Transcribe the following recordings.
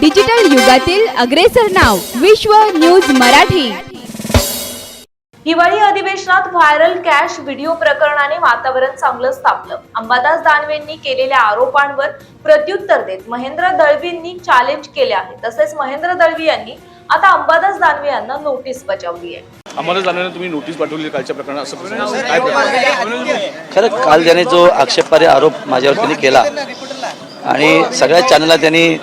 Digital युगातील अग्रेसर नाव विश्व न्यूज मराठी। हिवाळी अधिवेशनात व्हायरल कॅश व्हिडिओ प्रकरणाने वातावरण चांगलंच तापलं। अंबादास दानवेंनी केलेल्या आरोपांवर प्रत्युत्तर देत महेंद्र दळवींनी चॅलेंज केले आहे। तसेच महेंद्र दळवी यांनी आता अंबादास दानवे यांना नोटीस बजावली आहे। अंबादास दानवेंना तुम्ही नोटीस पाठवली कालच्या प्रकरणात असं काय? खरं काल त्याने जो आक्षेपार्ह आरोप माझ्यावरती केला आणि सगळ्या चॅनलला त्यांनी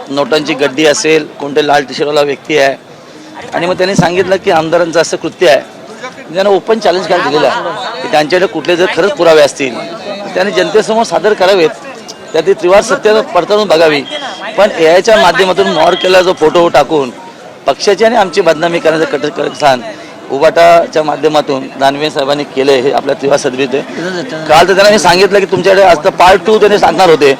नोटांची गड्डी असेल, कोणते लाल टी शर्टवाला व्यक्ती आहे आणि मग त्यांनी सांगितलं की आमदारांचं असं कृत्य आहे। त्यांना ओपन चॅलेंज काय दिलेलं आहे की त्यांच्याकडे कुठले जर खरंच पुरावे असतील त्यांनी जनतेसमोर सादर करावेत, त्याची त्रिवार सत्य पडताळून बघावी। पण एआयच्या माध्यमातून मॉड केला जो फोटो टाकून पक्षाची आणि आमची बदनामी करण्याचं कटस्थान उबाटाच्या माध्यमातून दानवे साहेबांनी केलं हे आपल्या त्रिवार सदरीत आहे। काल तर त्यांना मी सांगितलं की तुमच्याकडे आता पार्ट 2 त्यांनी सांगणार होते,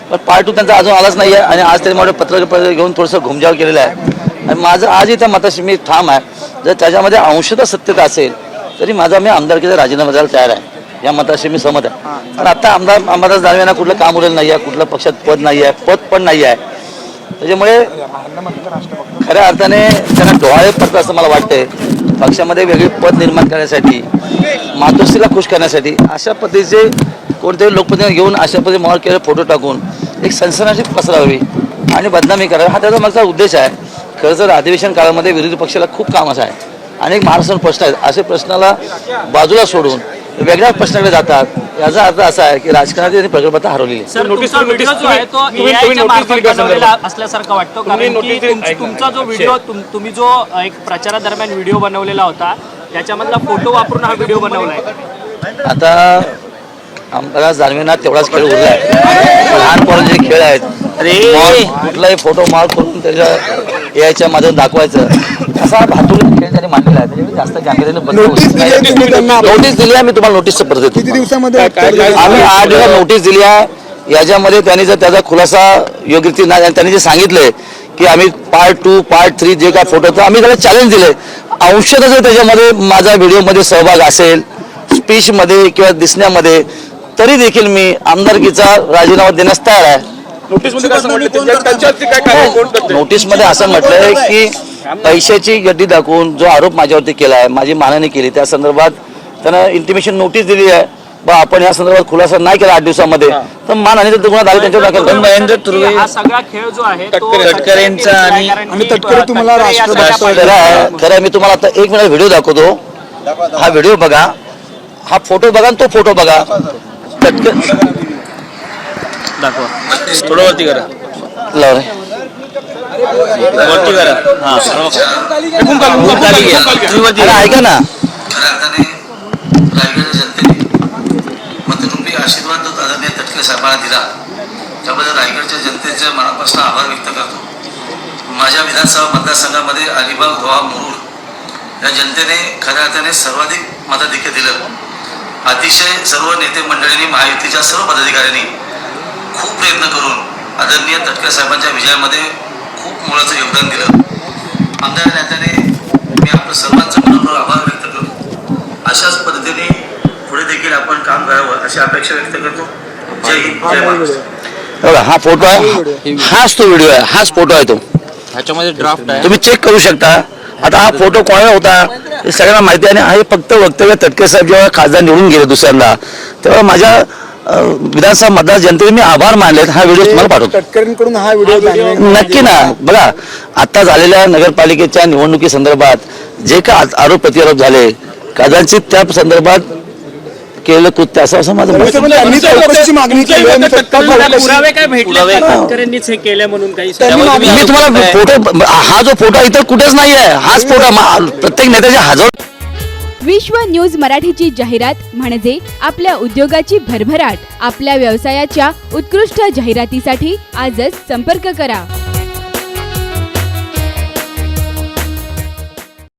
पण पार्ट 2 त्यांचा अजून आलाच नाही आहे आणि आज त्यांनी मला पत्रकार घेऊन थोडंसं घुमजाव केलेला आहे आणि माझं आजही त्या मताशी मी ठाम आहे। जर त्याच्यामध्ये अंशतः सत्यता असेल तरी मी आमदारकीचा राजीनामा द्यायला तयार आहे, या मताशी मी सहमत आहे। पण आता अंबादास दानवेंना कुठलं काम उरलेलं नाही आहे, कुठलं पक्षात पद नाही आहे, पद पण नाही आहे। त्याच्यामुळे खऱ्या अर्थाने त्यांना डोळे पडतात असं मला वाटतंय। पक्षामध्ये वेगळी पद निर्माण करण्यासाठी, मातोश्रीला खुश करण्यासाठी अशा पद्धतीचे कोणतेही लोकप्रतिनिधी घेऊन अशा पद्धतीने मॉड केलेले फोटो टाकून एक सनसनाटी पसरावी आणि बदनामी करावी हा त्याचा मागचा उद्देश आहे। खरं तर अधिवेशन काळामध्ये विरोधी पक्षाला खूप कामच आहे, अनेक महाराष्ट्रात प्रश्न आहेत, असे प्रश्नाला बाजूला सोडून वेगळ्या प्रश्नाकडे जातात। याचा अर्थ असा आहे की राजकारणात त्यांनी प्रगल्भता हरवलेली आहे। असल्यासारखं वाटतं, कारण तुमचा जो व्हिडिओ तुम्ही जो एक प्रचारादरम्यान व्हिडिओ बनवलेला होता त्याच्यामधला फोटो वापरून हा व्हिडिओ बनवलाय। आता अंबादास दानवेंना तेवढाच खेळ उरला आहे, लहान पोरांचे खेळ आहेत। कुठलाही फोटो मार्क करून त्याच्या याच्या माध्यमातून दाखवायचं असा भातुर खेळ त्यांनी मांडलेला आहे। त्याच्यामुळे जास्त गांभीर्याने नोटीस दिली आहे। मी तुम्हाला नोटीसचं परत देतो। किती दिवसामध्ये आम्ही 8 दिवस नोटीस दिली आहे। याच्यामध्ये त्यांनी जर त्याचा खुलासा योग्य नाही, त्यांनी जे सांगितले की आम्ही पार्ट 2 पार्ट 3 जे काय फोटो होतो आम्ही त्याला चॅलेंज दिले। अंशतः जर त्याच्यामध्ये माझा व्हिडिओमध्ये सहभाग असेल, स्पीचमध्ये किंवा दिसण्यामध्ये, तरी देखील मी आमदारकीचा राजीनामा देण्यास तयार आहे। नोटीसमध्ये असं म्हटलंय की पैशाची गड्डी दाखवून जो आरोप माझ्यावरती केला आहे, माझी मानहानी केली, त्या संदर्भात त्यांना इंटिमेशन नोटीस दिली आहे। आपण या संदर्भात खुलासा नाही केला 8 दिवसामध्ये तर मानहानीचा गुन्हा दाखल त्यांच्यावर दाखल करून महेंद्र तुर्वे हा सगळा खेळ जो आहे तो तटकरेंचा आणि तटकरे तुम्हाला खरं मी तुम्हाला आता 1 मिनिट व्हिडिओ दाखवतो। हा व्हिडिओ बघा, हा फोटो बघा, तो फोटो बघा। दाखवा थोडं वरती करा, लाव रे वरती करा। ऐका ना, मतलबी आशीर्वाद जो आदरणीय तटकरे साहेबांना दिला त्याबद्दल रायगडच्या जनतेच्या मनापासून आभार व्यक्त करतो। माझ्या विधानसभा मतदारसंघामध्ये अलिबाग, रोहा, मुरुड या जनतेने खऱ्या अर्थाने सर्वाधिक मताधिक्य दिलं। अतिशय सर्व नेते मंडळींनी, महायुतीच्या सर्व पदाधिकाऱ्यांनी खूप प्रयत्न करून आदरणीय तटकरे साहेबांच्या विजयामध्ये खूप मोलाचं योगदान दिलं। आमदार नेत्याने मी आपलं सर्वांचं मनपूर्वक आभार व्यक्त करतो। अशाच पद्धतीने पुढे देखील आपण काम करावं अशी अपेक्षा व्यक्त करतो। जय हिंद, जय महाराष्ट्र। हा फोटो आहे, हाच तो व्हिडिओ आहे, हाच फोटो आहे तो। ह्याच्यामध्ये ड्राफ्ट आहे, तुम्ही चेक करू शकता। आता हा फोटो कोणाला होता हे सगळ्यांना माहिती आहे आणि हे फक्त वक्तव्य तटकरे साहेब जेव्हा खासदार निवडून गेले दुसऱ्यांदा तेव्हा माझ्या विधानसभा मतदार जनतेने मी आभार मानलेत। हा व्हिडिओ तुम्हाला पाठवतो। तटकरेंकडून हा व्हिडिओ नक्की ना, बघा आता झालेल्या नगरपालिकेच्या निवडणुकी संदर्भात जे काय आरोप प्रत्यारोप झाले कदाचित त्या संदर्भात केलं कृत्य असं माझं मागणी केली। पुरावे काय भेटले तटकरेंनीच हे केलं म्हणून काही? मी तुम्हाला फोटो, हा जो फोटो इतर कुठेच नाही आहे, हाच फोटो प्रत्येक नेत्याच्या हजार। विश्व न्यूज मराठीची जाहिरात म्हणजे आपल्या उद्योगाची भरभराट। आपल्या व्यवसायाच्या उत्कृष्ट जाहिरातीसाठी आजच संपर्क करा।